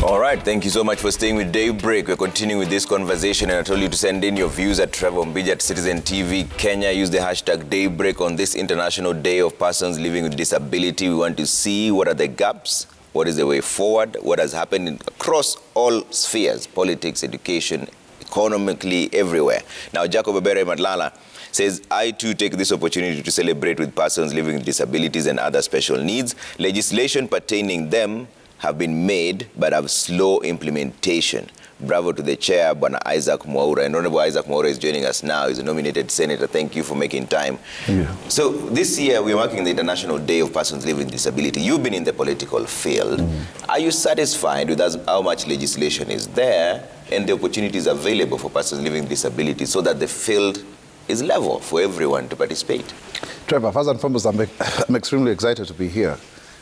All right, thank you so much for staying with Daybreak. We're continuing with this conversation, and I told you to send in your views at Trevor Mbija at Citizen TV Kenya. Use the hashtag Daybreak on this International Day of Persons Living with Disability. We want to see what are the gaps, what is the way forward, what has happened across all spheres, politics, education, economically, everywhere. Now, Jacob Abere Madlala says, I too take this opportunity to celebrate with persons living with disabilities and other special needs. Legislation pertaining them have been made but have slow implementation. Bravo to the chair, Bwana Isaac Mwaura. And Honorable Isaac Mwaura is joining us now. He's a nominated senator. Thank you for making time. Yeah. So this year we're marking the International Day of Persons Living with Disability. You've been in the political field. Are you satisfied with how much legislation is there and the opportunities available for persons living with disabilities so that the field is level for everyone to participate? Trevor, first and foremost, I'm extremely excited to be here.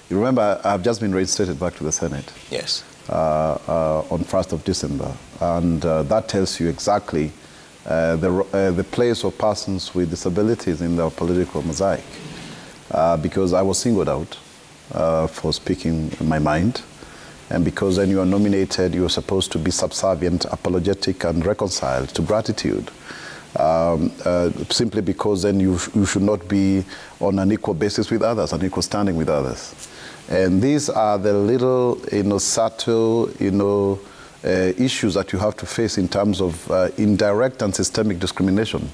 You remember, I've just been reinstated back to the Senate. Yes. On 1st of December. And that tells you exactly the place of persons with disabilities in the political mosaic. Because I was singled out for speaking my mind. And because when you are nominated, you are supposed to be subservient, apologetic, and reconciled to gratitude. Simply because then you should not be on an equal basis with others, an equal standing with others. And these are the little, subtle, issues that you have to face in terms of indirect and systemic discrimination,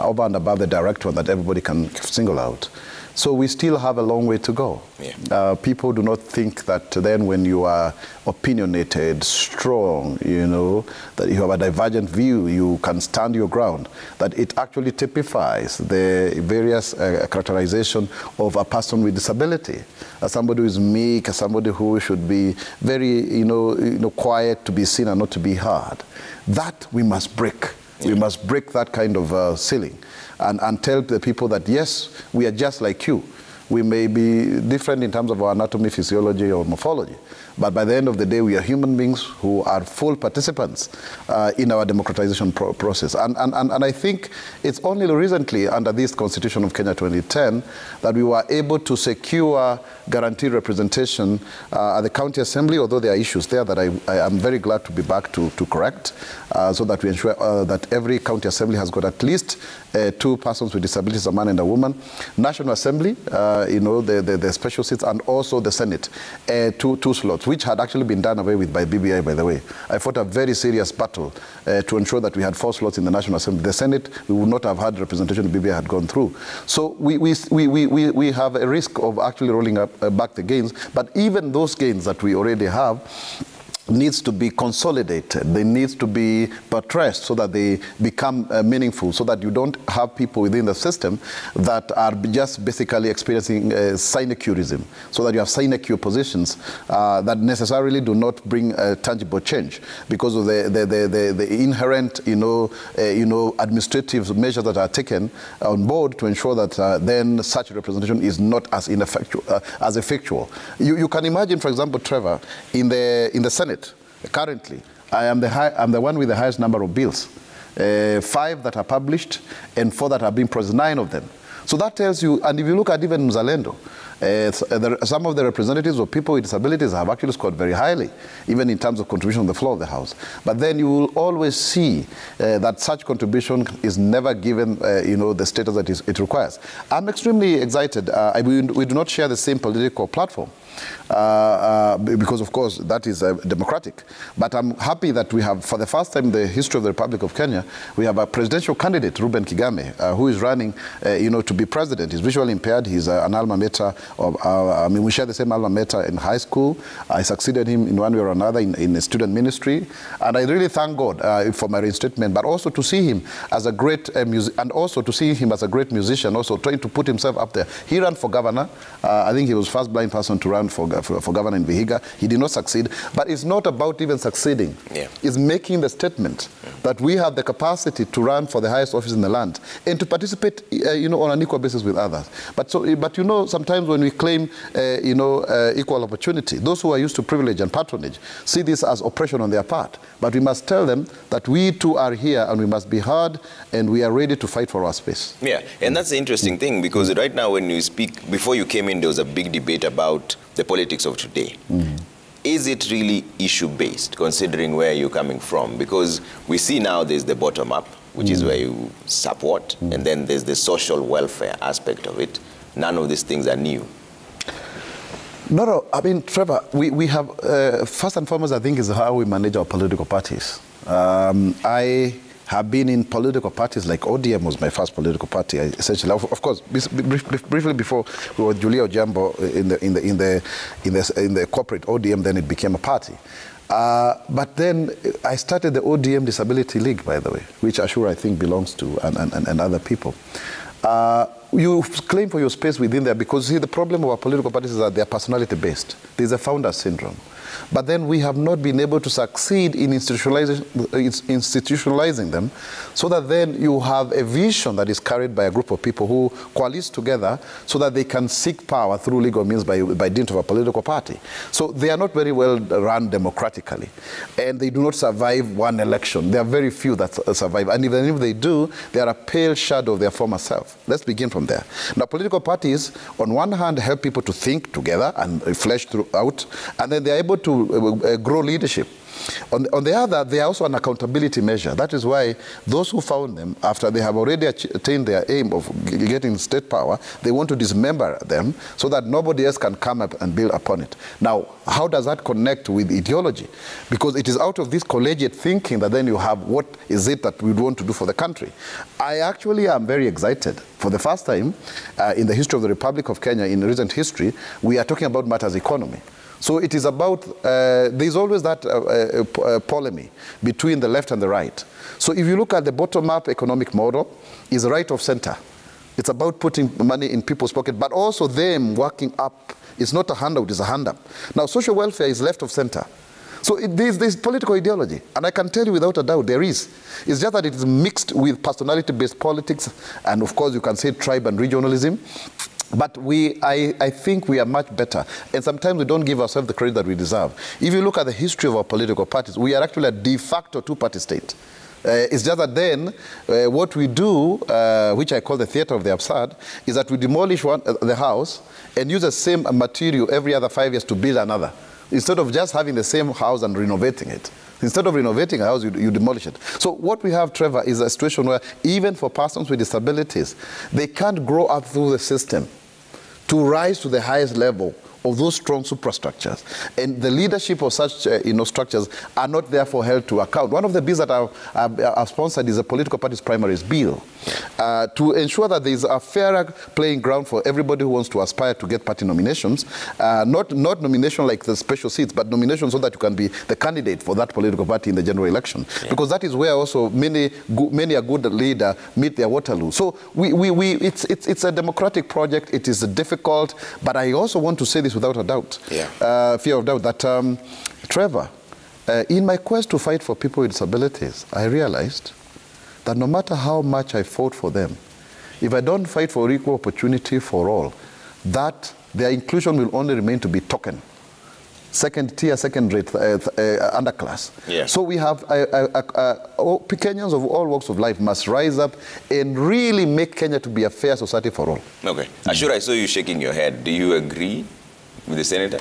over and above the direct one that everybody can single out. So we still have a long way to go. Yeah. People do not think that then when you are opinionated, strong, that you have a divergent view, you can stand your ground, that it actually typifies the various characterization of a person with disability. As somebody who is meek, as somebody who should be very, quiet to be seen and not to be heard. That we must break. We must break that kind of ceiling and tell the people that, yes, we are just like you. We may be different in terms of our anatomy, physiology, or morphology. But by the end of the day, we are human beings who are full participants in our democratization process. And I think it's only recently, under this Constitution of Kenya 2010, that we were able to secure guaranteed representation at the county assembly, although there are issues there that I am very glad to be back to correct, so that we ensure that every county assembly has got at least 2 persons with disabilities, a man and a woman. National Assembly, the special seats, and also the Senate, 2 slots, which had actually been done away with by BBI, by the way. I fought a very serious battle to ensure that we had 4 slots in the National Assembly. The Senate, we would not have had representation the BBI had gone through. So we have a risk of actually rolling back the gains, but even those gains that we already have needs to be consolidated. They need to be buttressed so that they become meaningful, so that you don't have people within the system that are just basically experiencing sinecurism, so that you have sinecure positions that necessarily do not bring tangible change because of the inherent, administrative measures that are taken on board to ensure that then such representation is not as ineffectual, as effectual. You can imagine, for example, Trevor, in the Senate. Currently, I'm the one with the highest number of bills. 5 that are published and 4 that are being processed, 9 of them. So that tells you, and if you look at even Mzalendo, some of the representatives of people with disabilities have actually scored very highly, even in terms of contribution on the floor of the House. But then you will always see that such contribution is never given, the status that it requires. I'm extremely excited. We do not share the same political platform. Because, of course, that is democratic. But I'm happy that we have, for the first time in the history of the Republic of Kenya, we have a presidential candidate, Ruben Kigami, who is running, to be president. He's visually impaired. He's an alma mater. We share the same alma mater in high school. I succeeded him in one way or another in student ministry. And I really thank God for my reinstatement, but also to see him as a great musician, also trying to put himself up there. He ran for governor. I think he was the first blind person to run for governor in Vihiga. He did not succeed, but it's not about even succeeding. Yeah. It's making the statement that we have the capacity to run for the highest office in the land and to participate, on an equal basis with others. But sometimes when we claim, equal opportunity, those who are used to privilege and patronage see this as oppression on their part. But we must tell them that we too are here and we must be heard and we are ready to fight for our space. Yeah, and that's the interesting thing, because right now when you speak, before you came in, there was a big debate about the politics of today. is it really issue-based, considering where you're coming from? Because we see now there's the bottom-up, which is where you support, and then there's the social welfare aspect of it. None of these things are new. No, I mean, Trevor, we have, first and foremost, I think, is how we manage our political parties. I have been in political parties, like ODM was my first political party, essentially. Of course, briefly before we were Julia Ojambo in the corporate ODM, then it became a party. But then I started the ODM Disability League, by the way, which Ashura, I think, belongs to, and other people. You claim for your space within there because, see, the problem of our political parties is that they are personality-based. There's a founder syndrome. But then we have not been able to succeed in institutionalizing them so that then you have a vision that is carried by a group of people who coalesce together so that they can seek power through legal means by dint of a political party. So they are not very well run democratically, and they do not survive one election. There are very few that survive, and even if they do, they are a pale shadow of their former self. Let's begin from there. Now, political parties, on one hand, help people to think together and flesh out, and then they are able to grow leadership. On the other, they are also an accountability measure. That is why those who found them, after they have already attained their aim of getting state power, they want to dismember them so that nobody else can come up and build upon it. Now, how does that connect with ideology? Because it is out of this collegiate thinking that then you have what is it that we want to do for the country. I actually am very excited. For the first time in the history of the Republic of Kenya, in recent history, we are talking about matters economy. So it is about, there's always that polemic between the left and the right. So if you look at the bottom-up economic model, it's right of center. It's about putting money in people's pocket, but also them working up. It's not a handout, it's a hand-up. Now, social welfare is left of center. So there's political ideology, and I can tell you without a doubt there is. It's just that it is mixed with personality-based politics, and of course you can say tribe and regionalism. But I think we are much better. And sometimes we don't give ourselves the credit that we deserve. If you look at the history of our political parties, we are actually a de facto two-party state. It's just that then what we do, which I call the theater of the absurd, is that we demolish the house and use the same material every other 5 years to build another, instead of just having the same house and renovating it. Instead of renovating a house, you demolish it. So what we have, Trevor, is a situation where even for persons with disabilities, they can't grow up through the system to rise to the highest level of those strong superstructures. And the leadership of such structures are not therefore held to account. One of the bills that I've sponsored is a political party's primaries bill to ensure that there is a fairer playing ground for everybody who wants to aspire to get party nominations, not nomination like the special seats, but nomination so that you can be the candidate for that political party in the general election. Yeah. Because that is where also many a good leader meet their Waterloo. So it's a democratic project. It is difficult, but I also want to say this without a doubt, fear of doubt, that Trevor, in my quest to fight for people with disabilities, I realized that no matter how much I fought for them, if I don't fight for equal opportunity for all, that their inclusion will only remain to be token. Second tier, second rate, underclass. Yeah. So we have Kenyans of all walks of life must rise up and really make Kenya to be a fair society for all. Okay. Ashura, I saw you shaking your head. Do you agree with the senator?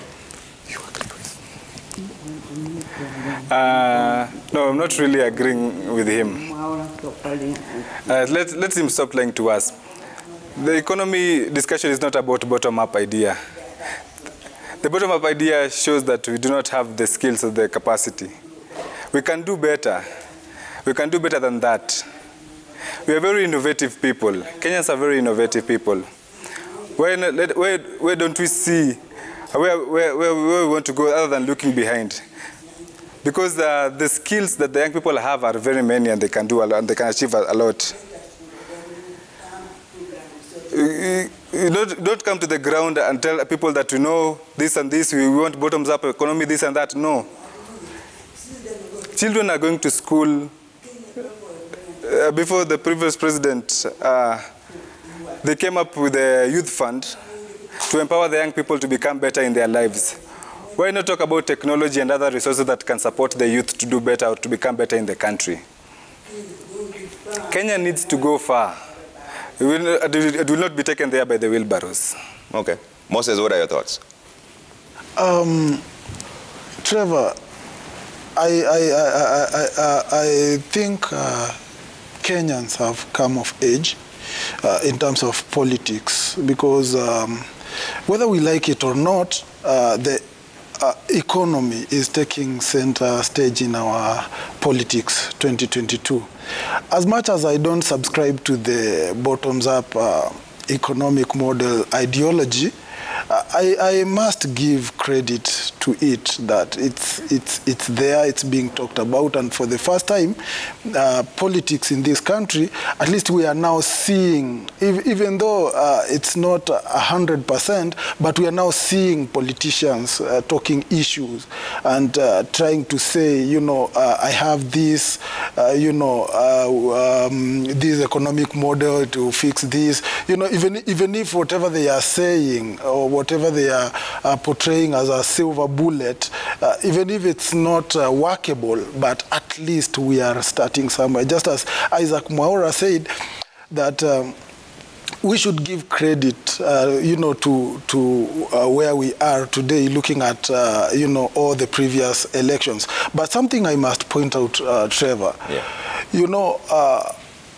No, I'm not really agreeing with him. Let him stop lying to us. The economy discussion is not about bottom-up idea. The bottom-up idea shows that we do not have the skills or the capacity. We can do better. We can do better than that. We are very innovative people. Kenyans are very innovative people. Where don't we see where we want to go other than looking behind? Because the skills that the young people have are very many, and they can do a lot, and they can achieve a lot. You don't come to the ground and tell people that we know this and this, we want bottoms-up economy, this and that. No. Children are going to school. Before the previous president, they came up with a youth fund to empower the young people to become better in their lives. Why not talk about technology and other resources that can support the youth to do better or to become better in the country? Kenya needs to go far. It will not be taken there by the wheelbarrows. Okay. Moses, what are your thoughts? Trevor, I think Kenyans have come of age in terms of politics, because whether we like it or not, the economy is taking center stage in our politics 2022. As much as I don't subscribe to the bottoms-up economic model ideology, I must give credit to it that it's there, it's being talked about, and for the first time, politics in this country, at least we are now seeing, even though it's not 100%, but we are now seeing politicians talking issues and trying to say, you know, I have this, this economic model to fix this, you know, even if whatever they are saying or whatever they are portraying as a silver bullet, even if it's not workable, but at least we are starting somewhere. Just as Isaac Mwaura said, that we should give credit, you know, to where we are today, looking at, you know, all the previous elections. But something I must point out, Trevor, you know,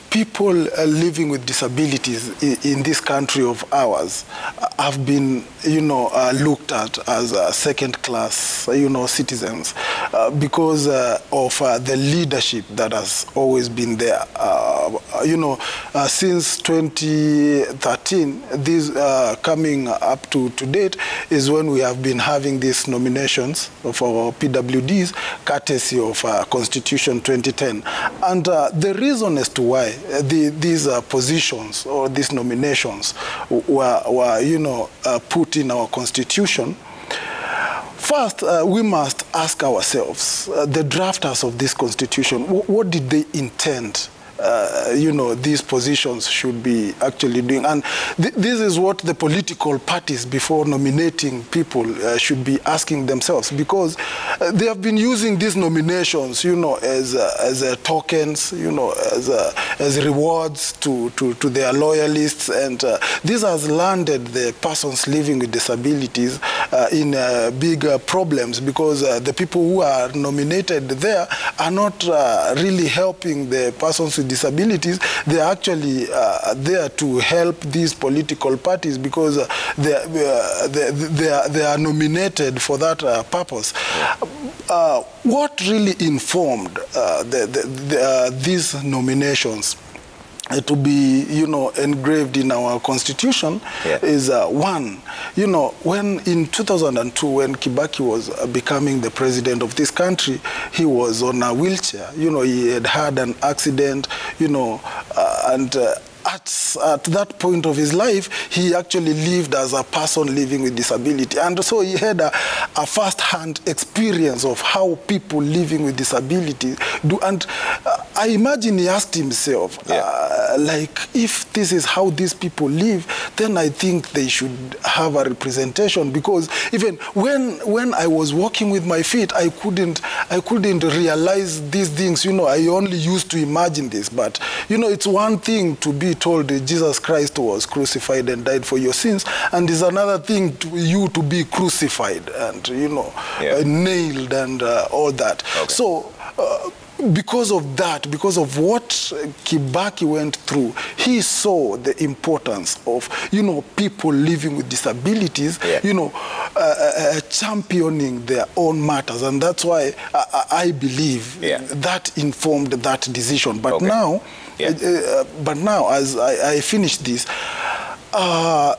people living with disabilities in this country of ours have been, you know, looked at as second-class, you know, citizens because of the leadership that has always been there. You know, since 2013, this coming up to date is when we have been having these nominations for PWDs, courtesy of Constitution 2010. And the reason as to why these positions or these nominations were you know, put in our Constitution, first, we must ask ourselves, the drafters of this Constitution, what did they intend? You know, these positions should be actually doing. And this is what the political parties, before nominating people, should be asking themselves, because they have been using these nominations, you know, as tokens, you know, as rewards to their loyalists. And this has landed the persons living with disabilities in big problems, because the people who are nominated there are not really helping the persons with disabilities. They are actually there to help these political parties, because they are nominated for that purpose. What really informed these nominations to be, you know, engraved in our Constitution is one, you know, when in 2002, when Kibaki was becoming the president of this country, he was on a wheelchair. You know, he had an accident, you know, and at that point of his life, he actually lived as a person living with disability. And so he had a first-hand experience of how people living with disability do. And I imagine he asked himself, like, if this is how these people live, then I think they should have a representation. Because even when I was walking with my feet, I couldn't realize these things. You know, I only used to imagine this. But, you know, it's one thing to be told Jesus Christ was crucified and died for your sins, and it's another thing to you to be crucified and, you know, nailed and all that. Okay. So because of that, because of what Kibaki went through, he saw the importance of, you know, people living with disabilities, you know, championing their own matters. And that's why I believe that informed that decision. But now, but now, as I finish this, our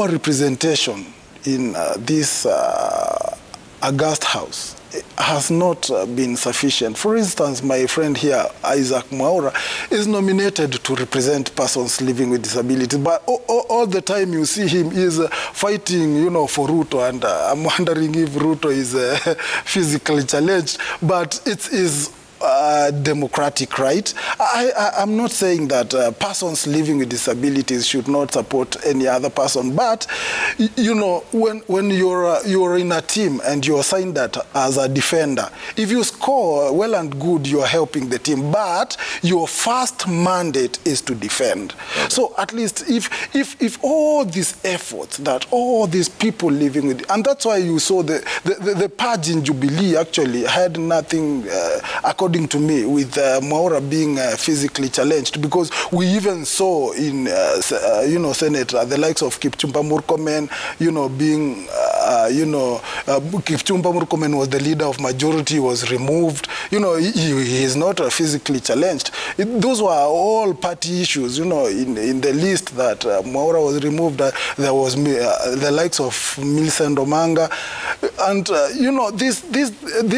representation in this august house has not been sufficient. For instance, my friend here, Isaac Mwaura, is nominated to represent persons living with disabilities, but all the time you see him is fighting, you know, for Ruto, and I'm wondering if Ruto is physically challenged, but it is democratic right. I'm not saying that persons living with disabilities should not support any other person, but you know, when you're in a team and you're assigned that as a defender, if you score well and good, you're helping the team, but your first mandate is to defend. Okay. So at least if all these efforts that all these people living with, and that's why you saw the purge in Jubilee actually had nothing, according to me, with Mwaura being physically challenged, because we even saw in you know, Senate the likes of Kipchumba Murkomen, you know, being you know, Kipchumba Murkomen was the leader of majority, was removed. You know, he is not physically challenged. Those were all party issues. You know, in the list that Mwaura was removed, there was the likes of Millicent Omanga, and you know, this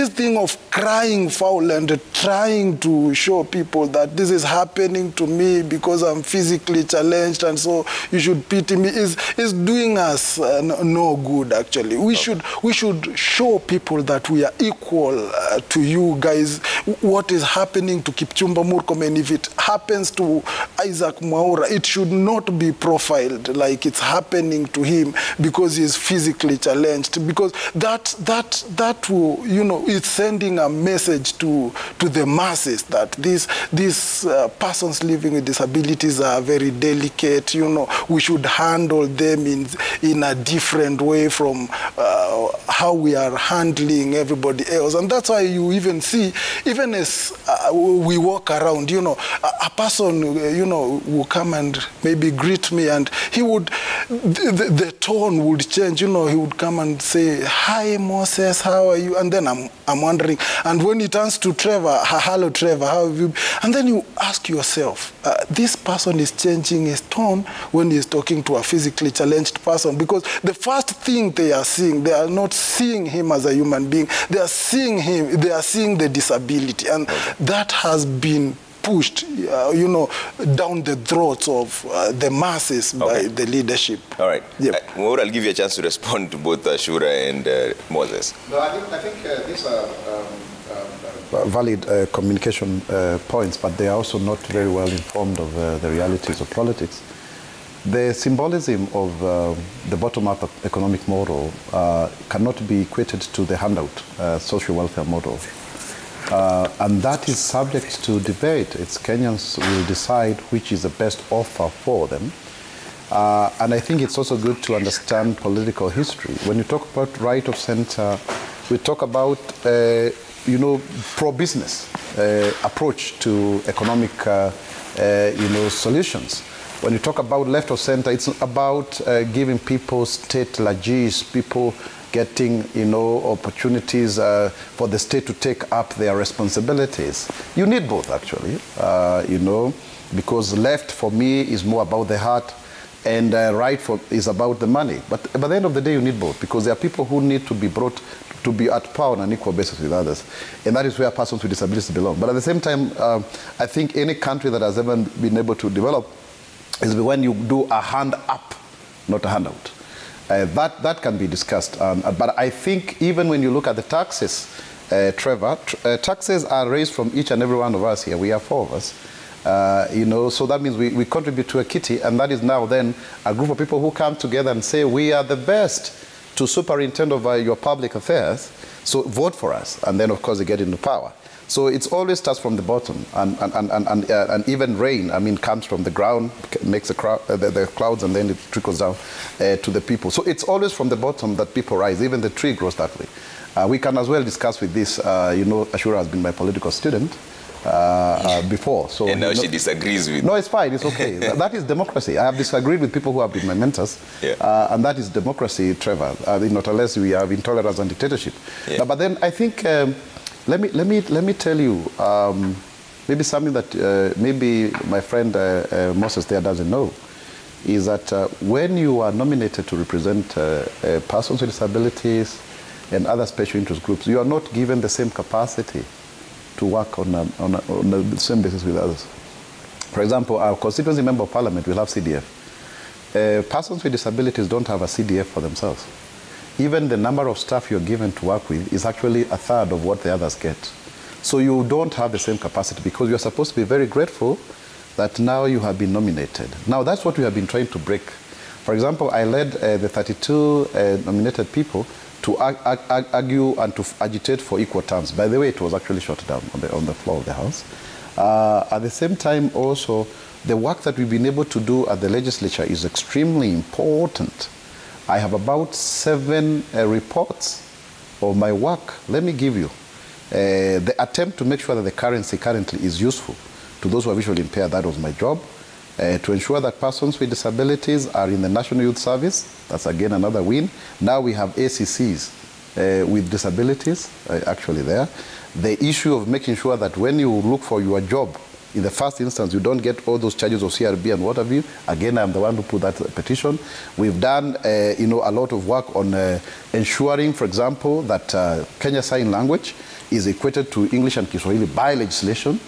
thing of crying foul and trying to show people that this is happening to me because I'm physically challenged, and so you should pity me, is doing us no good. Actually, we should show people that we are equal to you guys. What is happening to Kipchumba Murkomen, if it happens to Isaac Mwaura, it should not be profiled like it's happening to him because he's physically challenged, because that will, you know, it's sending a message to the masses that these persons living with disabilities are very delicate. You know, we should handle them in a different way from how we are handling everybody else. And that's why you even see, even as we walk around, you know, a person, you know, will come and maybe greet me, and he would, the tone would change. You know, he would come and say, "Hi Moses, how are you?" And then I'm wondering, and when he turns to Trevor, "Hello Trevor, how have you?" And then you ask yourself, this person is changing his tone when he's talking to a physically challenged person, because the first thing they are seeing, they are not seeing him as a human being, they are seeing him, they are seeing the disability, and that has been pushed, you know, down the throats of the masses by the leadership. All right. Yep. Mwaura, I'll give you a chance to respond to both Shura and Moses. No, I think these are valid communication points, but they are also not very well informed of the realities of politics. The symbolism of the bottom-up economic model cannot be equated to the handout social welfare model. And that is subject to debate. It's Kenyans will decide which is the best offer for them. And I think it's also good to understand political history. When you talk about right of center, we talk about, you know, pro-business approach to economic, you know, solutions. When you talk about left of center, it's about giving people state largesse, people getting, you know, opportunities for the state to take up their responsibilities. You need both, actually, you know, because left for me is more about the heart, and right is about the money. But by the end of the day, you need both, because there are people who need to be brought to be at par on an equal basis with others. And that is where persons with disabilities belong. But at the same time, I think any country that has ever been able to develop is when you do a hand up, not a handout. That can be discussed. But I think even when you look at the taxes, Trevor, taxes are raised from each and every one of us here. We are 4 of us. You know, so that means we contribute to a kitty, and that is now then a group of people who come together and say, we are the best to superintend over your public affairs, so vote for us. And then, of course, they get into power. So it's always starts from the bottom, and even rain, I mean, comes from the ground, makes the clouds, and then it trickles down to the people. So it's always from the bottom that people rise. Even the tree grows that way. We can as well discuss with this. You know, Ashura has been my political student before. So and now she disagrees with. No, it's fine. It's okay. That is democracy. I have disagreed with people who have been my mentors, and that is democracy, Trevor. Not unless we have intolerance and dictatorship. Yeah. But then I think. Let me tell you maybe something that maybe my friend Moses there doesn't know, is that when you are nominated to represent persons with disabilities and other special interest groups, you are not given the same capacity to work on the same basis with others. For example, our constituency member of parliament will have CDF. Persons with disabilities don't have a CDF for themselves. Even the number of staff you're given to work with is actually a third of what the others get. So you don't have the same capacity because you're supposed to be very grateful that now you have been nominated. Now that's what we have been trying to break. For example, I led the 32 nominated people to argue and to agitate for equal terms. By the way, it was actually shut down on the floor of the House. At the same time also, the work that we've been able to do at the legislature is extremely important. I have about 7 reports of my work. Let me give you. The attempt to make sure that the currency currently is useful to those who are visually impaired, that was my job. To ensure that persons with disabilities are in the National Youth Service, that's again another win. Now we have ACCs with disabilities actually there. The issue of making sure that when you look for your job, in the first instance, you don't get all those charges of CRB and what have you. Again, I'm the one who put that petition. We've done, a lot of work on ensuring, for example, that Kenya Sign Language is equated to English and Kiswahili by legislation,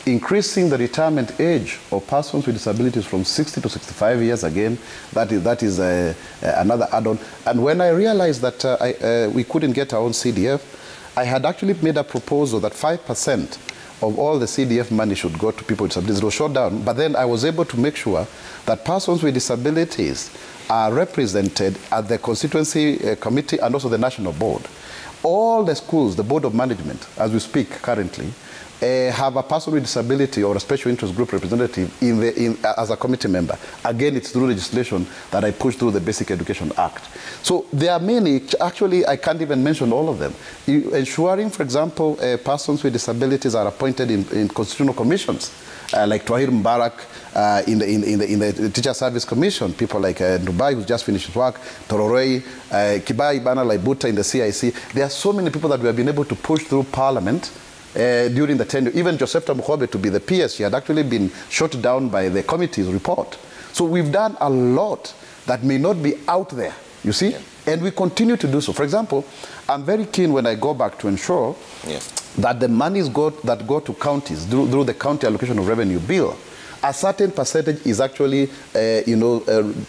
increasing the retirement age of persons with disabilities from 60 to 65 years. Again, that is another add-on. And when I realized that we couldn't get our own CDF, I had actually made a proposal that 5% of all the CDF money should go to people with disabilities. It was shut down, but then I was able to make sure that persons with disabilities are represented at the constituency committee and also the national board. All the schools, the board of management, as we speak currently, have a person with disability or a special interest group representative as a committee member. Again, it's through legislation that I pushed through the Basic Education Act. So there are many, actually I can't even mention all of them. Ensuring, for example, persons with disabilities are appointed in constitutional commissions, like Twahir Mbarak in the Teacher Service Commission, people like Dubai, who's just finished his work, Tororei, Kibai Bana Laibuta in the CIC. There are so many people that we have been able to push through Parliament during the tenure. Even Josephta Mukhobe to be the PS, she had actually been shut down by the committee's report. So we've done a lot that may not be out there, you see, and we continue to do so. For example, I'm very keen when I go back to ensure that the monies that go to counties through the county allocation of revenue bill, a certain percentage is actually,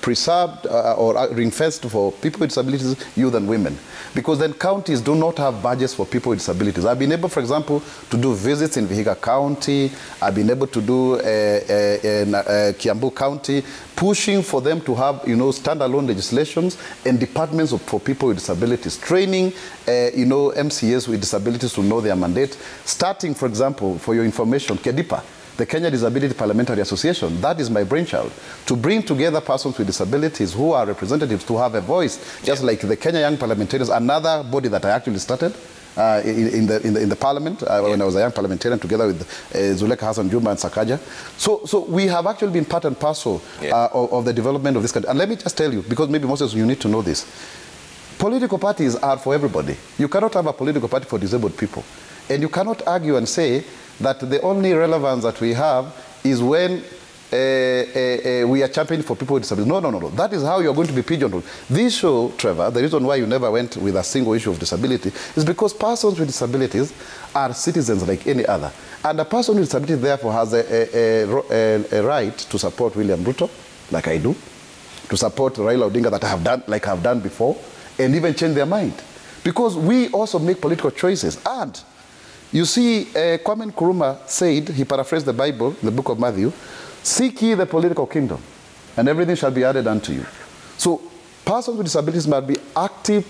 preserved or ring-fenced for people with disabilities, youth and women. Because then counties do not have budgets for people with disabilities. I've been able, for example, to do visits in Vihiga County. I've been able to do in Kiambu County, pushing for them to have, standalone legislations and departments for people with disabilities, training, MCAs with disabilities to know their mandate. Starting, for example, for your information, KEDIPA, the Kenya Disability Parliamentary Association, that is my brainchild, to bring together persons with disabilities who are representatives to have a voice, just like the Kenya Young Parliamentarians, another body that I actually started in the parliament when I was a young parliamentarian together with Zuleka Hassan Juma and Sakaja. So we have actually been part and parcel of the development of this country. And let me just tell you, because maybe most of you need to know this, political parties are for everybody. You cannot have a political party for disabled people. And you cannot argue and say that the only relevance that we have is when we are championing for people with disabilities. No. That is how you're going to be pigeonholed. This show, Trevor, the reason why you never went with a single issue of disability is because persons with disabilities are citizens like any other. And a person with disability, therefore, has a right to support William Ruto, like I do, to support Raila Odinga, that I have done, like I've done before, and even change their mind. Because we also make political choices. And you see, Kwame Nkrumah said, he paraphrased the Bible, the book of Matthew, seek ye the political kingdom, and everything shall be added unto you. So persons with disabilities must be active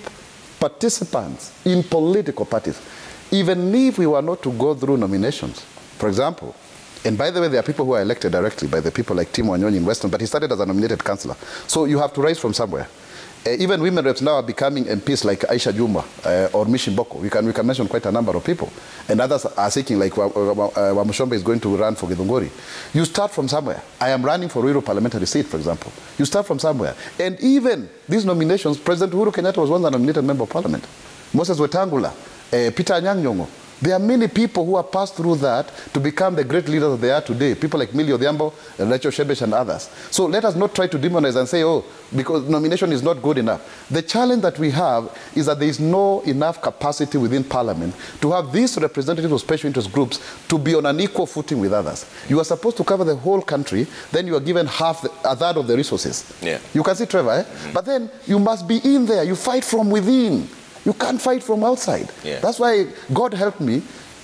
participants in political parties, even if we were not to go through nominations. For example, and by the way, there are people who are elected directly by the people like Tim Wanyonyi in Western, but he started as a nominated councillor. So you have to rise from somewhere. Even women reps now are becoming MPs like Aisha Juma or Mishi Mboko. We can mention quite a number of people. And others are seeking, like Wamushombe is going to run for Githunguri. You start from somewhere. I am running for Ruiru parliamentary seat, for example. You start from somewhere. And even these nominations, President Uhuru Kenyatta was once a nominated member of parliament. Moses Wetangula, Peter Anyang' Nyong'o. There are many people who have passed through that to become the great leaders that they are today. People like Millie Odhiambo, Rachel Shebesh, and others. So let us not try to demonize and say, oh, because nomination is not good enough. The challenge that we have is that there is no enough capacity within Parliament to have these representatives of special interest groups to be on an equal footing with others. You are supposed to cover the whole country, then you are given a third of the resources. Yeah. You can see, Trevor, But then you must be in there. You fight from within. You can't fight from outside. Yeah. That's why God helped me.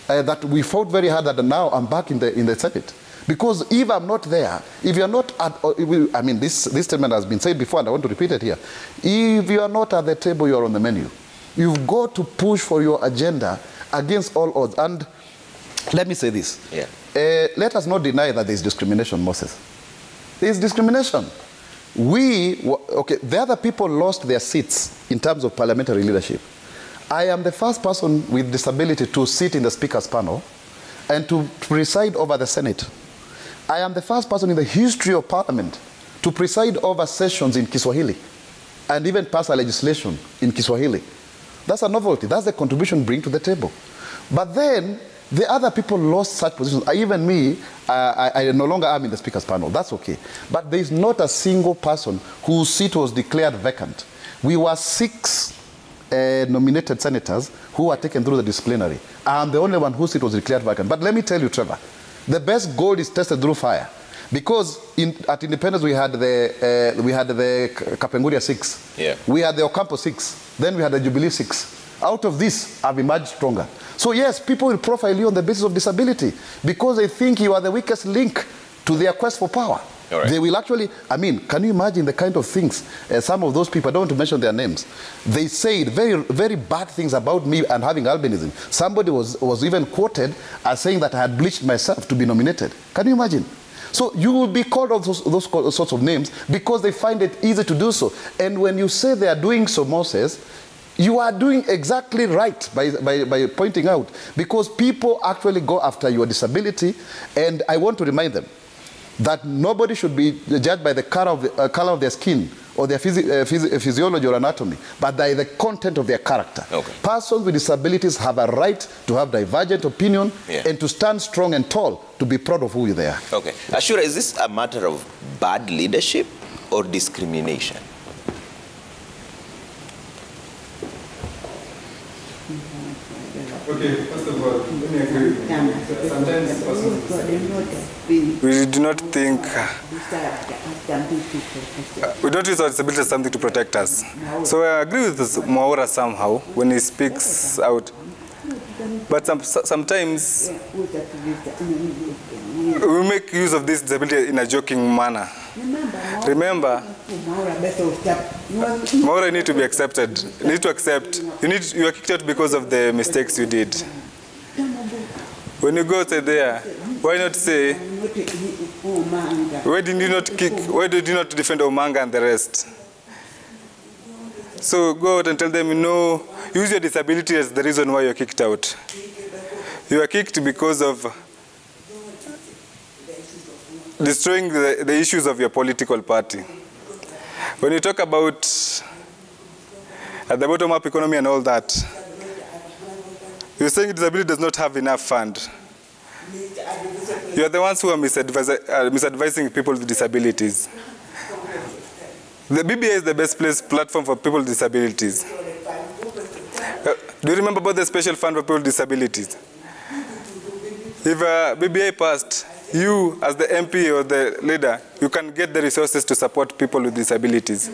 that we fought very hard that now I'm back in the Senate. Because if I'm not there, if you're not at, I mean, this statement has been said before and I want to repeat it here. If you are not at the table, you're on the menu. You've got to push for your agenda against all odds. And let me say this. Yeah. Let us not deny that there's discrimination, Moses. There's discrimination. The other people lost their seats in terms of parliamentary leadership. I am the first person with disability to sit in the speaker's panel and to preside over the Senate. I am the first person in the history of Parliament to preside over sessions in Kiswahili and even pass a legislation in Kiswahili. That's a novelty. That's the contribution bring to the table. But then the other people lost such positions. Even me, I no longer am in the speaker's panel. That's okay. But there is not a single person whose seat was declared vacant. We were 6 nominated senators who were taken through the disciplinary. I'm the only one whose seat was declared vacant. But let me tell you, Trevor, the best gold is tested through fire. Because at Independence we had the Kapenguria 6. Yeah. We had the Ocampo 6. Then we had the Jubilee 6. Out of this, I've emerged stronger. So yes, people will profile you on the basis of disability because they think you are the weakest link to their quest for power. All right. They will actually, I mean, can you imagine the kind of things, some of those people, I don't want to mention their names, they said very, very bad things about me and having albinism. Somebody was even quoted as saying that I had bleached myself to be nominated. Can you imagine? So you will be called of those sorts of names because they find it easy to do so. And when you say they are doing so, Moses, you are doing exactly right by pointing out, because people actually go after your disability, and I want to remind them that nobody should be judged by the color of their skin or their physiology or anatomy, but by the content of their character. Okay. Persons with disabilities have a right to have divergent opinion, yeah, and to stand strong and tall, to be proud of who they are. Okay. Ashura, is this a matter of bad leadership or discrimination? Okay, first of all, let me agree with you. Sometimes we do not think, we don't use our disability as something to protect us. So I agree with Mwaura somehow when he speaks out. But sometimes we make use of this disability in a joking manner. Remember, Mwaura, you need to be accepted. You need to accept. You are kicked out because of the mistakes you did. When you go to there, why not say, why did you not defend Omanga and the rest? So go out and tell them, use your disability as the reason why you're kicked out. You are kicked because of destroying the issues of your political party. When you talk about the bottom-up economy and all that, you're saying disability does not have enough fund. You are the ones who are misadvising people with disabilities. The BBI is the best platform for people with disabilities. Do you remember about the special fund for people with disabilities? If BBI passed, you as the MP or the leader, you can get the resources to support people with disabilities.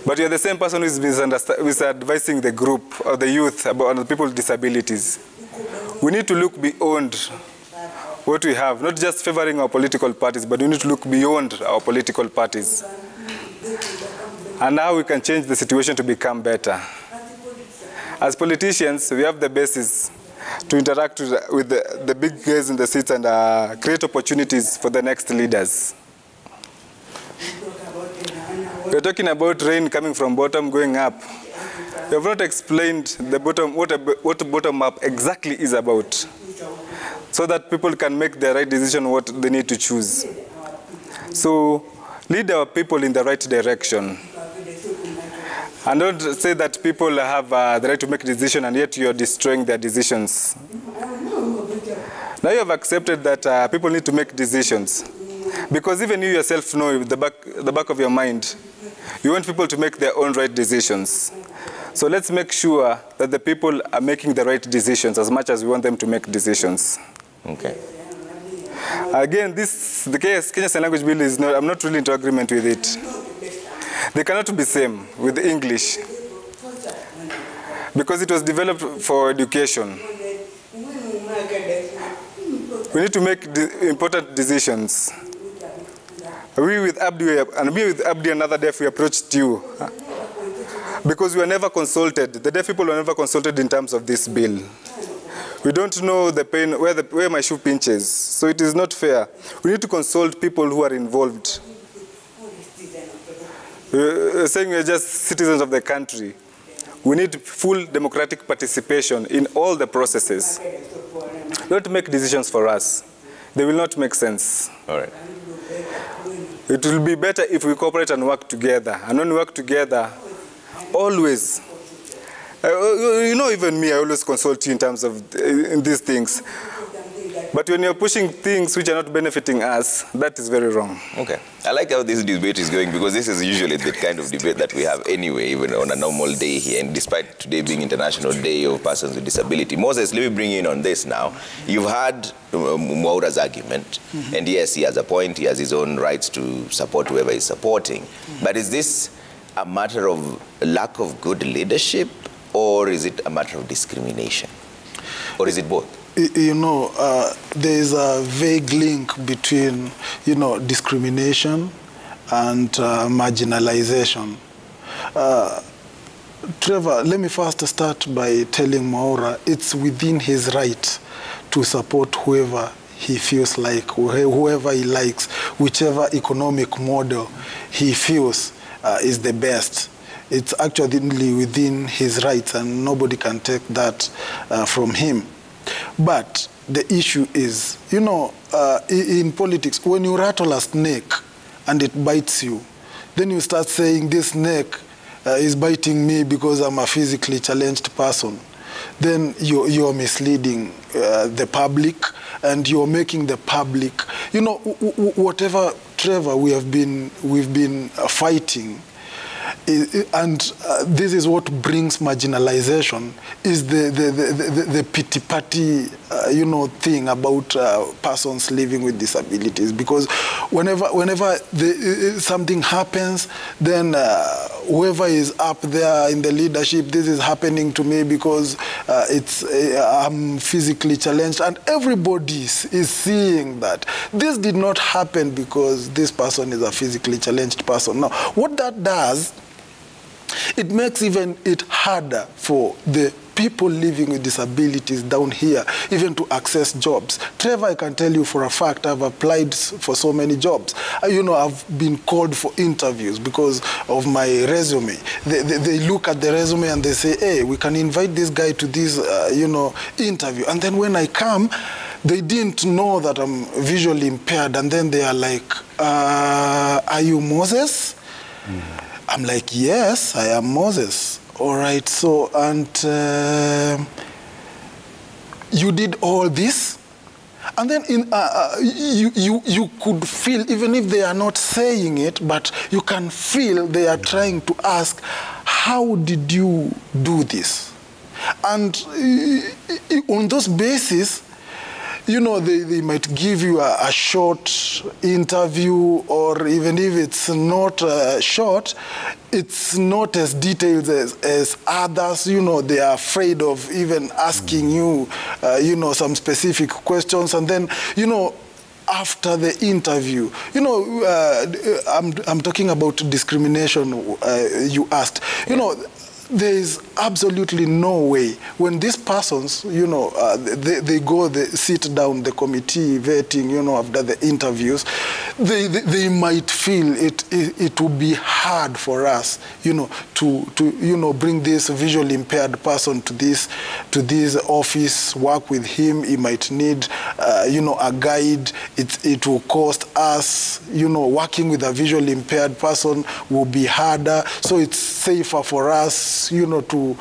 But you're the same person who is misadvising the group or the youth about the people with disabilities. We need to look beyond what we have, not just favoring our political parties, but we need to look beyond our political parties. And now we can change the situation to become better. As politicians, we have the basis to interact with the big guys in the seats and create opportunities for the next leaders. We're talking about rain coming from bottom going up. We have not explained the bottom, what the bottom up exactly is about, so that people can make the right decision what they need to choose. So lead our people in the right direction. And don't say that people have the right to make decisions and yet you're destroying their decisions. Now you have accepted that people need to make decisions. Because even you yourself know, the back of your mind, you want people to make their own right decisions. So let's make sure that the people are making the right decisions as much as we want them to make decisions. Okay. Again, the Kenya Sign Language Bill is not, I'm not really into agreement with it. They cannot be same with English. Because it was developed for education. We need to make important decisions. We with Abdi another day we approached you because we were never consulted. The deaf people were never consulted in terms of this bill. We don't know the pain, where my shoe pinches, so it is not fair. We need to consult people who are involved. Saying we are just citizens of the country. We need full democratic participation in all the processes. Don't make decisions for us. They will not make sense. All right. It will be better if we cooperate and work together. And when we work together, always, you know, even me, I always consult you in terms of in these things. But when you're pushing things which are not benefiting us, that is very wrong. Okay. I like how this debate is going because this is usually the kind of debate that we have anyway, even on a normal day here. And despite today being International Day of Persons with Disability. Moses, let me bring you in on this now. You've heard Mwaura's argument. And yes, he has a point. He has his own rights to support whoever he's supporting. But is this a matter of lack of good leadership, or is it a matter of discrimination? Or is it both? You know, there is a vague link between, you know, discrimination and marginalization. Trevor, let me first start by telling Mwaura it's within his right to support whoever he feels like, whoever he likes, whichever economic model he feels is the best. It's actually within his rights, and nobody can take that from him. But the issue is, you know, in politics, when you rattle a snake and it bites you, then you start saying this snake is biting me because I'm a physically challenged person. Then you're misleading the public, and you're making the public, you know, whatever, Trevor, we've been fighting. And this is what brings marginalization, is the pity-party, you know, thing about persons living with disabilities. Because whenever something happens, then whoever is up there in the leadership, this is happening to me because I'm physically challenged, and everybody is seeing that. This did not happen because this person is a physically challenged person. Now, what that does, it makes even it harder for the people living with disabilities down here even to access jobs. Trevor, I can tell you for a fact, I've applied for so many jobs. You know, I've been called for interviews because of my resume. They look at the resume and they say, hey, we can invite this guy to this, you know, interview. And then when I come, they didn't know that I'm visually impaired. And then they are like, are you Moses? I'm like, yes, I am Moses. All right, so, and you did all this? And then you could feel, even if they are not saying it, but you can feel they are trying to ask, how did you do this? And on those bases, you know, they might give you a short interview, or even if it's not short, it's not as detailed as others. You know, they are afraid of even asking you, you know, some specific questions. And then, you know, after the interview, you know, I'm talking about discrimination you asked. You know, there is absolutely no way when these persons, you know, they sit down, the committee vetting, you know, after the interviews, they might feel it would be hard for us, you know, to you know, bring this visually impaired person to this office, work with him. He might need, you know, a guide. It will cost us, you know, working with a visually impaired person will be harder. So it's safer for us, you know, to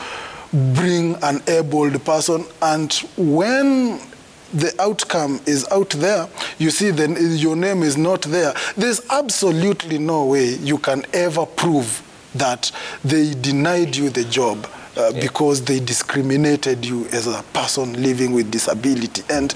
bring an abled person. And when the outcome is out there, you see then your name is not there. There's absolutely no way you can ever prove that they denied you the job because they discriminated you as a person living with disability. And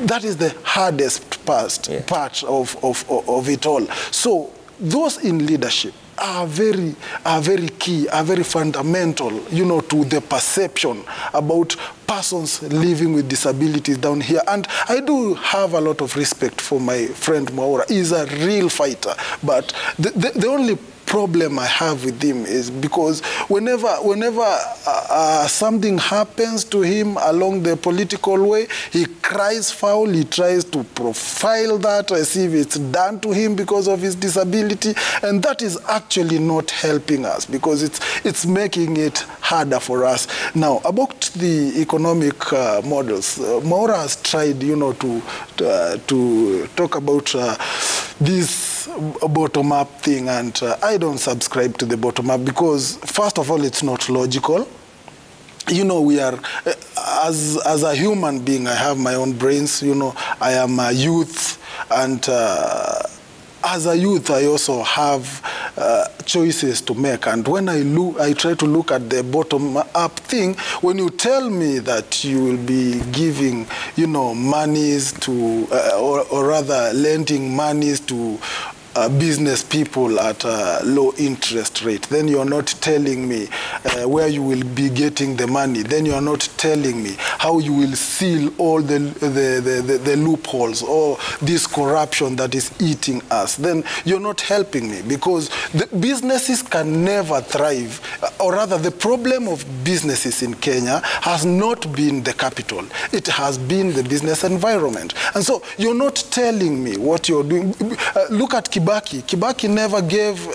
that is the hardest part of it all. So those in leadership, are very key, are very fundamental, you know, to the perception about persons living with disabilities down here. And I do have a lot of respect for my friend Mwaura. He's a real fighter, but the only problem I have with him is because whenever something happens to him along the political way, he cries foul. He tries to profile that as if it's done to him because of his disability, and that is actually not helping us, because it's making it harder for us. Now, about the economic models, Mwaura has tried, you know, to talk about this bottom-up thing, and I don't subscribe to the bottom-up because, first of all, it's not logical. You know, we are, as a human being, I have my own brains, you know, I am a youth, and as a youth, I also have choices to make. And when I try to look at the bottom-up thing, when you tell me that you will be giving, you know, monies to, or rather lending monies to business people at a low interest rate, then you're not telling me where you will be getting the money. Then you're not telling me how you will seal all the loopholes or this corruption that is eating us. Then you're not helping me, because the businesses can never thrive, or rather the problem of businesses in Kenya has not been the capital. It has been the business environment. And so you're not telling me what you're doing. Look at Kibaki. Kibaki never gave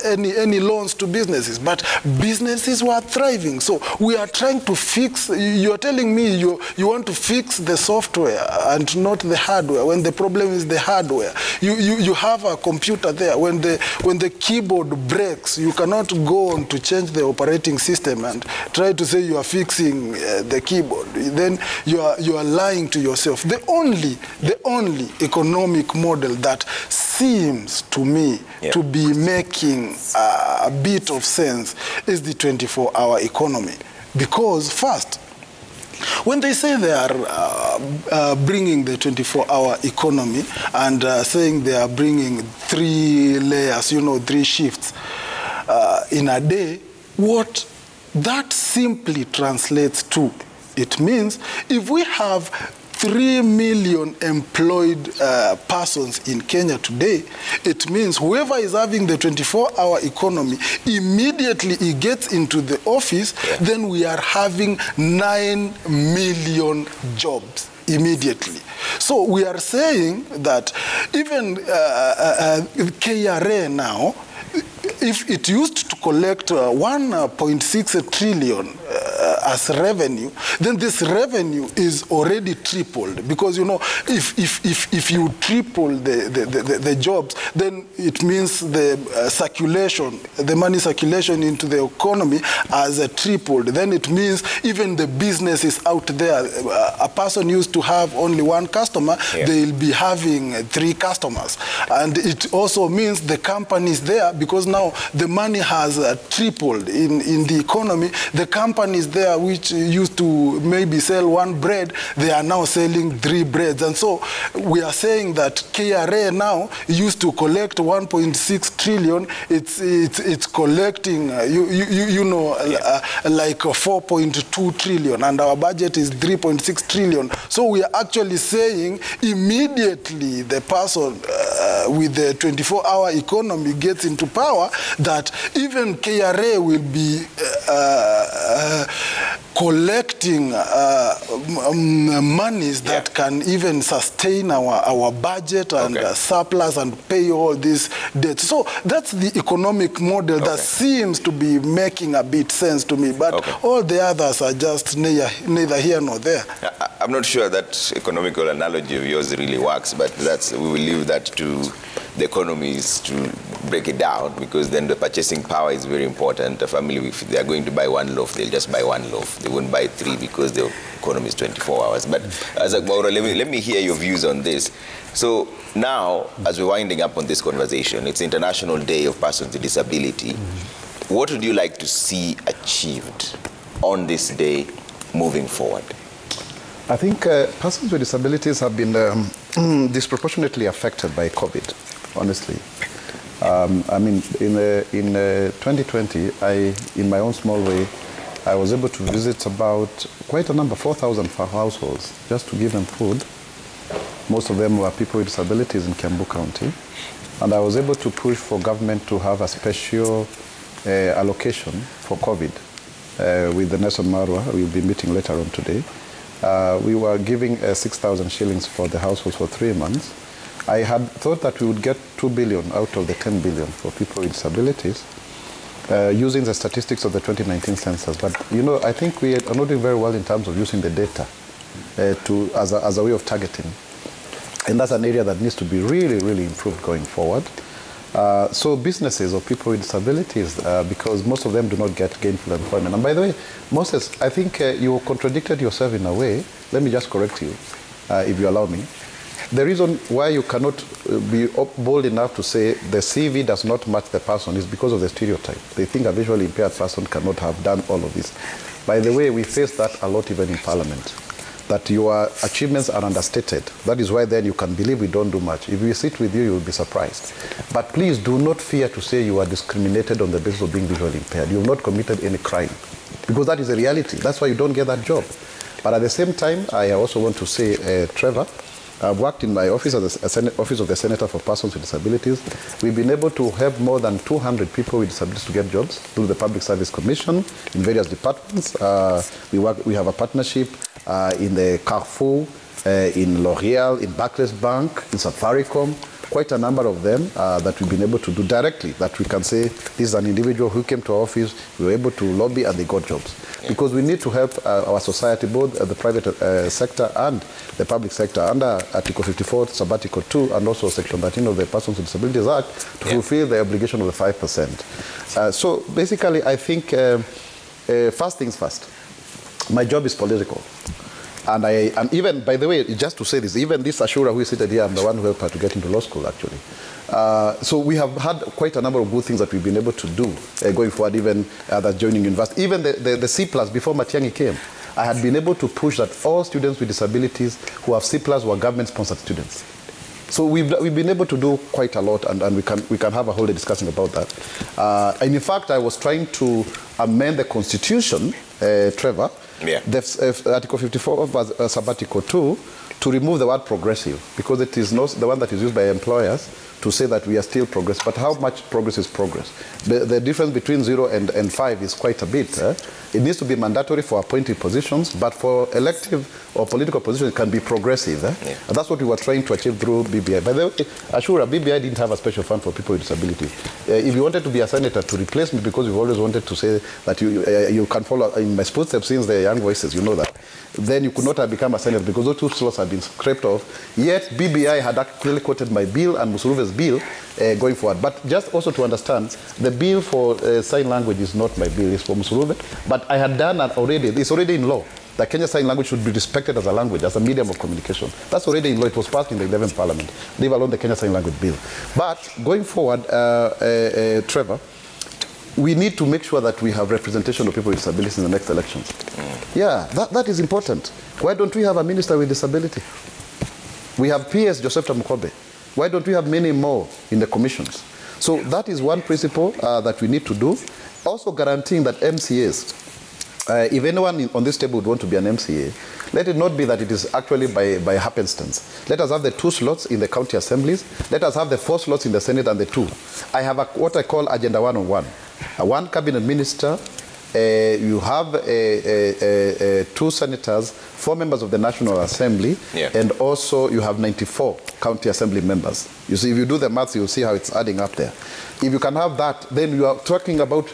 any loans to businesses, but businesses were thriving. So we are trying to fix, you're telling me you want to fix the software and not the hardware, when the problem is the hardware. You have a computer there. When the keyboard breaks, you cannot go on to change the operating system and try to say you are fixing the keyboard. Then you are lying to yourself. The only economic model that seems to me to be making a bit of sense is the 24-hour economy. Because first, when they say they are bringing the 24-hour economy and saying they are bringing 3 layers, you know, 3 shifts in a day, what that simply translates to, it means if we have 3 million employed persons in Kenya today, it means whoever is having the 24-hour economy, immediately he gets into the office, then we are having 9 million jobs immediately. So we are saying that even KRA now, if it used to collect 1.6 trillion as revenue, then this revenue is already tripled. Because, you know, if you triple the jobs, then it means the circulation, the money circulation into the economy has tripled. Then it means even the businesses out there, a person used to have only 1 customer, they'll be having 3 customers. And it also means the companies there, because now the money has tripled in the economy, the companies there which used to maybe sell 1 bread, they are now selling 3 breads. And so we are saying that KRA now used to collect 1.6 trillion, it's collecting, you know, like 4.2 trillion, and our budget is 3.6 trillion. So we are actually saying immediately the person with the 24-hour economy gets into power, that even KRA will be collecting monies that can even sustain our budget and surplus and pay all these debts. So that's the economic model that seems to be making a bit sense to me, but all the others are just neither here nor there. I'm not sure that economical analogy of yours really works, but we will leave that to the economies to break it down, because then the purchasing power is very important. A family, if they are going to buy 1 loaf, they'll just buy 1 loaf. They won't buy 3 because the economy is 24 hours. But as Mwaura, let me hear your views on this. So now, as we're winding up on this conversation, it's International Day of Persons with Disability. What would you like to see achieved on this day moving forward? I think persons with disabilities have been disproportionately affected by COVID, honestly. I mean, in 2020, in my own small way, I was able to visit about quite a number, 4,000 households, just to give them food. Most of them were people with disabilities in Kiambu County. And I was able to push for government to have a special allocation for COVID with the Nelson Marwa. We'll be meeting later on today. We were giving 6,000 shillings for the households for 3 months. I had thought that we would get 2 billion out of the 10 billion for people with disabilities using the statistics of the 2019 census. But, you know, I think we are not doing very well in terms of using the data as a way of targeting. And that's an area that needs to be really, really improved going forward. So businesses or people with disabilities, because most of them do not get gainful employment. And by the way, Moses, I think you contradicted yourself in a way. Let me just correct you, if you allow me. The reason why you cannot be bold enough to say the CV does not match the person is because of the stereotype. They think a visually impaired person cannot have done all of this. By the way, we face that a lot even in Parliament, that your achievements are understated. That is why then you can believe we don't do much. If we sit with you, you will be surprised. But please do not fear to say you are discriminated on the basis of being visually impaired. You have not committed any crime, because that is a reality. That's why you don't get that job. But at the same time, I also want to say, Trevor, I've worked in my office as the Office of the Senator for Persons with Disabilities. We've been able to help more than 200 people with disabilities to get jobs through the Public Service Commission in various departments. We have a partnership in the Carrefour, in L'Oreal, in Barclays Bank, in Safaricom, quite a number of them that we've been able to do directly, that we can say this is an individual who came to our office, we were able to lobby and they got jobs. Yeah. Because we need to help our society, both the private sector and the public sector, under Article 54, Sabbatical 2, and also Section 13 of the Persons with Disabilities Act, to fulfill the obligation of the 5%. So basically, I think, first things first, my job is political. And even, by the way, just to say this, even this Ashura who is seated here, I'm the one who helped her to get into law school, actually. So we have had quite a number of good things that we've been able to do going forward, even that joining university. Even the C+, before Matiang'i came, I had been able to push that all students with disabilities who have C+ were government-sponsored students. So we've been able to do quite a lot, and we can have a whole day discussing about that. And in fact, I was trying to amend the Constitution, Trevor, Article 54 of Sabbatical 2, to remove the word progressive, because it is not the one that is used by employers to say that we are still progressive. But how much progress is progress? The difference between 0 and 5 is quite a bit. It needs to be mandatory for appointed positions, but for elective or political positions, it can be progressive. And that's what we were trying to achieve through BBI. By the way, Ashura, BBI didn't have a special fund for people with disabilities. If you wanted to be a senator to replace me, because you've always wanted to say that you can follow in my footsteps since the young voices, you know that, then you could not have become a senator because those 2 slots had been scraped off. Yet BBI had actually quoted my bill and Musuruve's bill going forward. But just also to understand, the bill for sign language is not my bill, it's for Musuruve. But I had done that already. It's already in law. The Kenya Sign Language should be respected as a language, as a medium of communication. That's already in law. It was passed in the 11th Parliament, leave alone the Kenya Sign Language Bill. But going forward, Trevor, we need to make sure that we have representation of people with disabilities in the next elections. Yeah, that is important. Why don't we have a minister with disability? We have PS Joseph Tamukobe. Why don't we have many more in the commissions? So that is one principle that we need to do. Also guaranteeing that MCAs, if anyone on this table would want to be an MCA, let it not be that it is actually by happenstance. Let us have the 2 slots in the county assemblies. Let us have the 4 slots in the Senate and the 2. I have what I call Agenda 1-on-1. One cabinet minister, you have 2 senators, 4 members of the National Assembly, and also you have 94 county assembly members. You see, if you do the maths, you'll see how it's adding up there. If you can have that, then you are talking about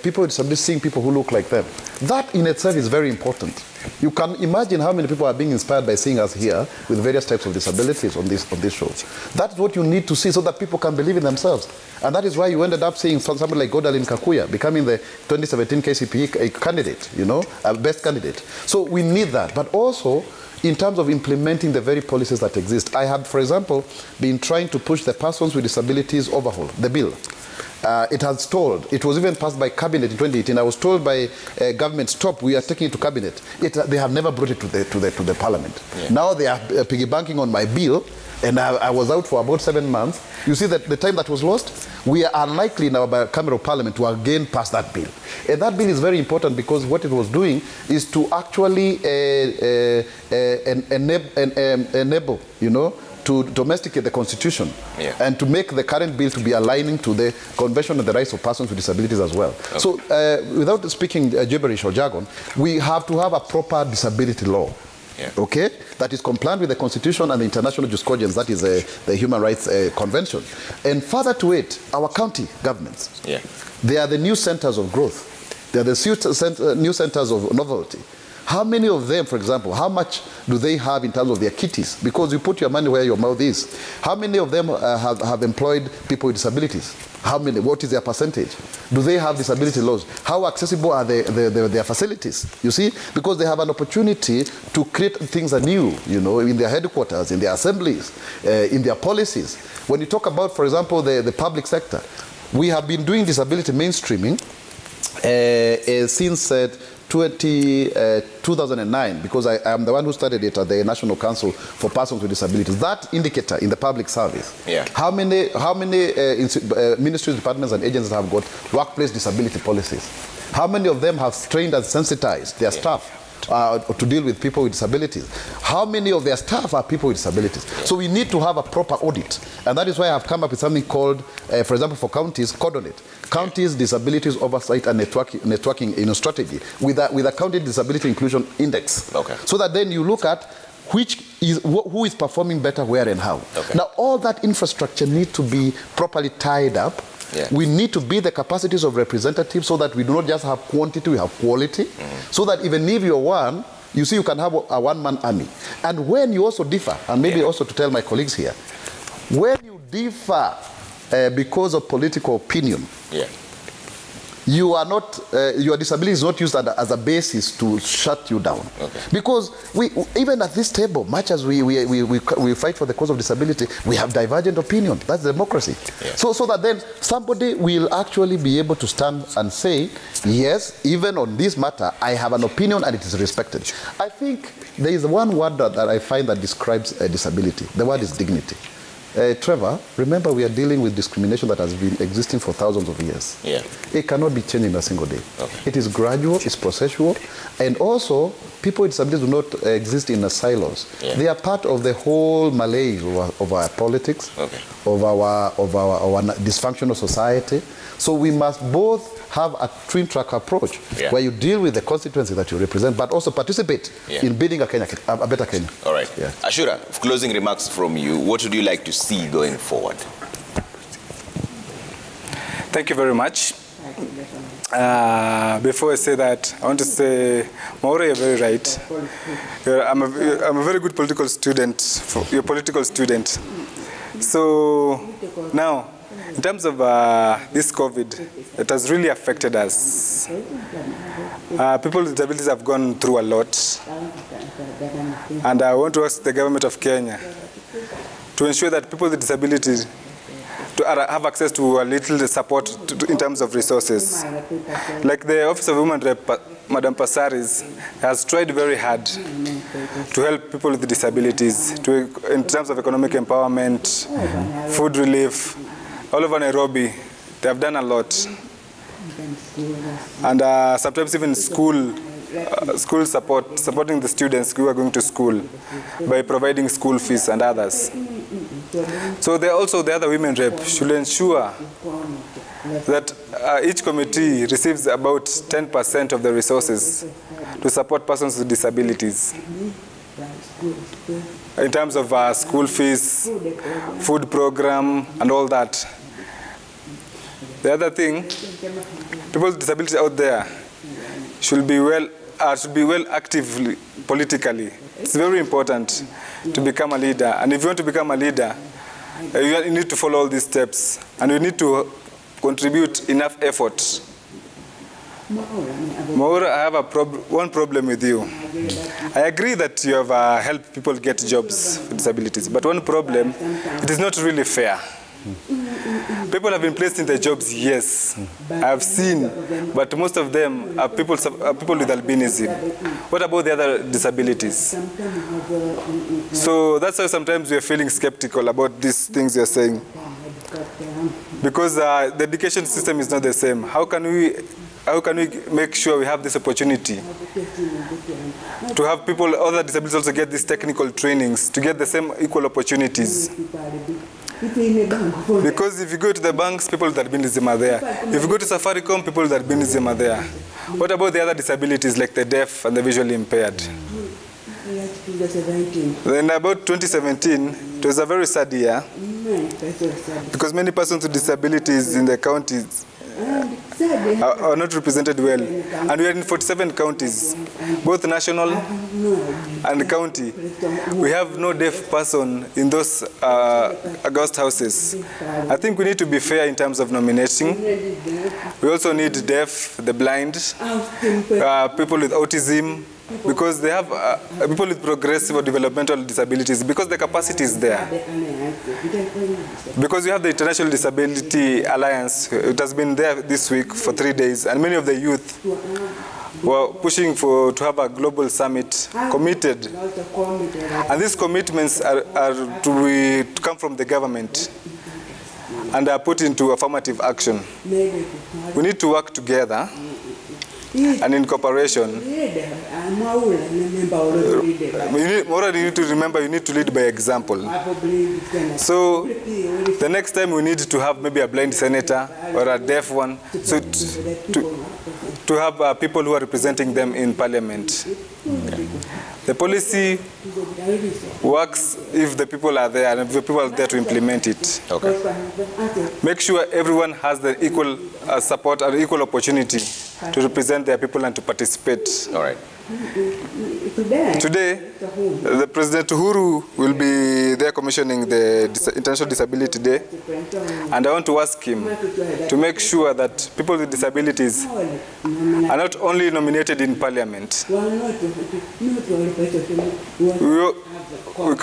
people with disabilities seeing people who look like them. That in itself is very important. You can imagine how many people are being inspired by seeing us here with various types of disabilities on this show. That's what you need to see so that people can believe in themselves. And that is why you ended up seeing somebody like Godalin Kakuya becoming the 2017 KCPE candidate, you know, a best candidate. So we need that. But also, in terms of implementing the very policies that exist. I had, for example, been trying to push the Persons with Disabilities overhaul, the bill. It has stalled. It was even passed by cabinet in 2018. I was told by government, stop, we are taking it to cabinet. They have never brought it to the parliament. Yeah. Now they are piggy banking on my bill, and I was out for about 7 months. You see that the time that was lost? We are unlikely in our bicameral parliament to again pass that bill. And that bill is very important because what it was doing is to actually enable, you know, to domesticate the Constitution, yeah, and to make the current bill to be aligning to the Convention on the Rights of Persons with Disabilities as well. Okay. So without speaking gibberish or jargon, we have to have a proper disability law. Yeah. Okay, that is compliant with the Constitution and the international jurisprudence, that is the Human Rights Convention. And further to it, our county governments, yeah, they are the new centers of growth. They are the new centers of novelty. How many of them, for example, how much do they have in terms of their kitties? Because you put your money where your mouth is. How many of them have employed people with disabilities? How many? What is their percentage? Do they have disability laws? How accessible are their facilities? You see? Because they have an opportunity to create things anew, you know, in their headquarters, in their assemblies, in their policies. When you talk about, for example, the public sector, we have been doing disability mainstreaming since 2009, because I am the one who started it at the National Council for Persons with Disabilities. That indicator in the public service, yeah, how many ministries, departments, and agencies have got workplace disability policies? How many of them have trained and sensitized their staff to deal with people with disabilities? How many of their staff are people with disabilities? Yeah. So we need to have a proper audit, and that is why I have come up with something called, for example, for counties, CODONET, Counties Disabilities Oversight and Networking Strategy, with a County Disability Inclusion Index. Okay. So that then you look at who is performing better where and how. Okay. Now all that infrastructure needs to be properly tied up. Yeah. We need to build the capacities of representatives so that we do not just have quantity, we have quality. Mm-hmm. So that even if you're one, you see you can have a one-man army. And when you also differ, and maybe also to tell my colleagues here, when you differ because of political opinion, yeah, you are not, your disability is not used as a basis to shut you down. Okay. Because even at this table, much as we fight for the cause of disability, we have divergent opinion. That's democracy. Yeah. So that then somebody will actually be able to stand and say, yes, even on this matter, I have an opinion and it is respected. I think there is one word that I find that describes disability. The word is dignity. Trevor, remember we are dealing with discrimination that has been existing for thousands of years. Yeah. It cannot be changed in a single day. Okay. It is gradual, it's processual, and also people with disabilities do not exist in silos. Yeah. They are part of the whole malaise of our politics, okay, of our dysfunctional society. So we must both have a twin track approach, yeah, where you deal with the constituency that you represent, but also participate, yeah, in building a better Kenya. All right. Yeah. Ashura, closing remarks from you. What would you like to see going forward? Thank you very much. Before I say that, I want to say, Maura, you're very right. I'm a very good political student. You're a political student. So now, in terms of this COVID, it has really affected us. People with disabilities have gone through a lot. And I want to ask the government of Kenya to ensure that people with disabilities have access to a little support in terms of resources. Like the Office of Women Rep, Madam Passaris, has tried very hard to help people with disabilities in terms of economic empowerment, food relief. All over Nairobi, they have done a lot. And sometimes even school supporting the students who are going to school by providing school fees and others. So they also, the other women rep should ensure that each committee receives about 10% of the resources to support persons with disabilities. In terms of school fees, food program, and all that. The other thing, people with disabilities out there should be well actively politically. It's very important to become a leader. And if you want to become a leader, you need to follow all these steps. And you need to contribute enough effort. Maura, I have one problem with you. I agree that you have helped people get jobs with disabilities, but one problem, it is not really fair. People have been placed in the jobs, yes. I've seen, but most of them are people with albinism. What about the other disabilities? So that's why sometimes we are feeling skeptical about these things you're saying. Because the education system is not the same. How can we make sure we have this opportunity to have people, other disabilities also get these technical trainings, to get the same equal opportunities? Because if you go to the banks, people with albinism are there. If you go to Safaricom, people with albinism are there. What about the other disabilities like the deaf and the visually impaired? Then about 2017, it was a very sad year because many persons with disabilities in the counties are not represented well. And we are in 47 counties, both national and county. We have no deaf person in those August houses. I think we need to be fair in terms of nominating. We also need deaf, the blind, people with autism, because they have people with progressive or developmental disabilities, because the capacity is there. Because you have the International Disability Alliance, it has been there this week for 3 days, and many of the youth were pushing to have a global summit, committed. And these commitments are to come from the government and are put into affirmative action. We need to work together and in cooperation. You need to remember, you need to lead by example. So the next time we need to have maybe a blind senator or a deaf one, so to have people who are representing them in Parliament. The policy works if the people are there and if the people are there to implement it. Okay. Make sure everyone has the equal support and equal opportunity to represent their people and to participate. All right. Today, the President Uhuru will be there commissioning the International Disability Day, and I want to ask him to make sure that people with disabilities are not only nominated in Parliament. We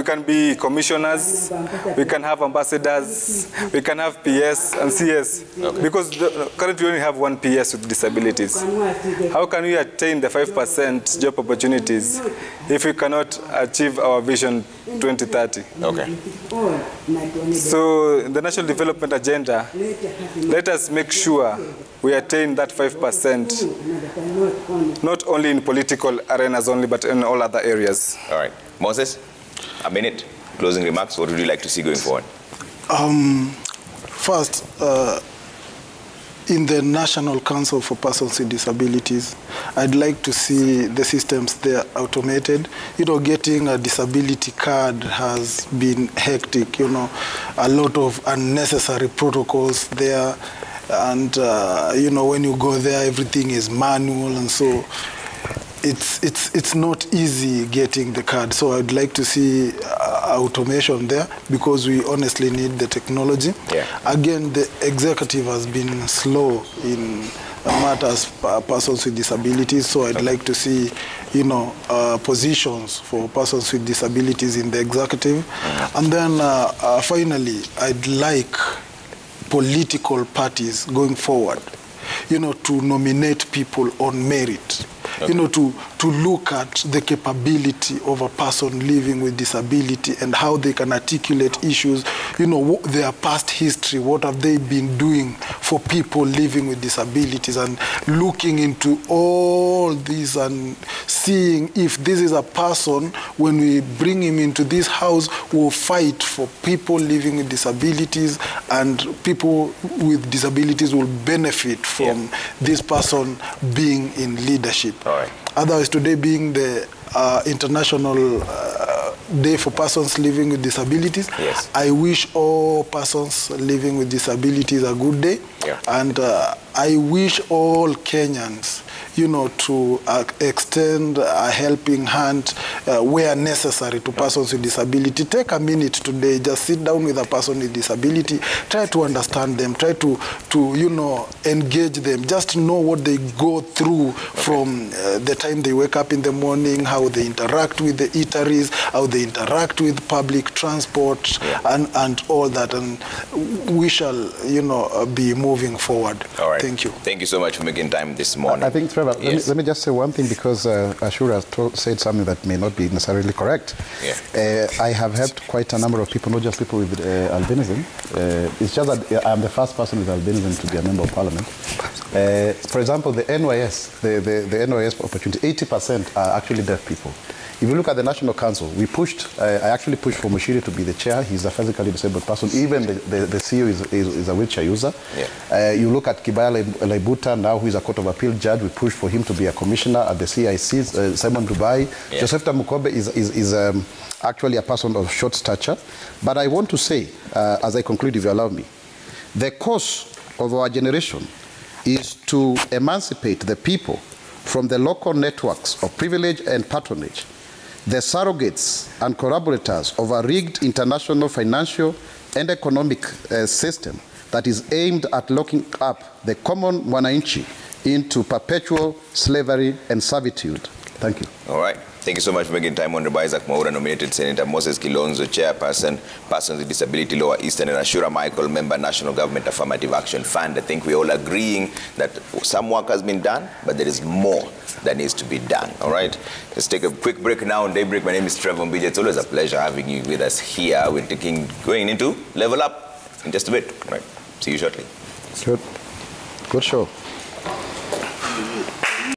can be commissioners, we can have ambassadors, we can have PS and CS, because currently we only have one PS with disabilities. How can we attain the 5% job opportunities if we cannot achieve our vision 2030? Okay. So the National Development Agenda, let us make sure we attain that 5%, not only in political arenas only, but in all other areas. All right. Moses, a minute. Closing remarks. What would you like to see going forward? First, in the National Council for Persons with Disabilities, I'd like to see the systems there automated. You know, getting a disability card has been hectic, you know, a lot of unnecessary protocols there. And, you know, when you go there, everything is manual, and so it's not easy getting the card. So I'd like to see automation there, because we honestly need the technology. Yeah. Again, the executive has been slow in matters persons with disabilities, so I'd like to see, you know, positions for persons with disabilities in the executive. And then finally, I'd like political parties going forward, you know, to nominate people on merit. You know, to look at the capability of a person living with disability and how they can articulate issues, you know, their past history, what have they been doing for people living with disabilities, and looking into all these and seeing if this is a person, when we bring him into this house, will fight for people living with disabilities, and people with disabilities will benefit from this person being in leadership. All right. Otherwise, today being the International Day for Persons Living with Disabilities, yes, I wish all persons living with disabilities a good day. Yeah. And I wish all Kenyans, to extend a helping hand where necessary to persons with disability. Take a minute today, just sit down with a person with disability, try to understand them, try to engage them, just know what they go through from the time they wake up in the morning, how they interact with the eateries, how they interact with public transport, and all that. And we shall, be moving forward. All right. Thank you. Thank you so much for making time this morning. I think, Trevor, yes. let me just say one thing, because Ashura said something that may not be necessarily correct. Yeah. I have helped quite a number of people, not just people with albinism. It's just that I'm the first person with albinism to be a member of parliament. For example, the NYS, the NYS opportunity, 80% are actually deaf people. If you look at the National Council, we pushed, I actually pushed for Mushiri to be the chair. He's a physically disabled person. Even the CEO is a wheelchair user. Yeah. You look at Kibaya Laibuta now, who is a Court of Appeal judge. We pushed for him to be a commissioner at the CIC. Simon Dubai. Yeah. Joseph Mukobe is actually a person of short stature. But I want to say, as I conclude, if you allow me, the cause of our generation is to emancipate the people from the local networks of privilege and patronage, the surrogates and collaborators of a rigged international financial and economic system that is aimed at locking up the common wananchi into perpetual slavery and servitude. Thank you. All right. Thank you so much for making time. Honorable Isaac Mwaura, nominated Senator Moses Kilonzo, Chairperson, Persons with Disability Lower Eastern, and Ashura Michael, Member, National Government Affirmative Action Fund. I think we're all agreeing that some work has been done, but there is more that needs to be done. All right? Let's take a quick break now on Daybreak. My name is Trevor Mbija. It's always a pleasure having you with us here. We're going into Level Up in just a bit. All right. See you shortly. Good. Good show.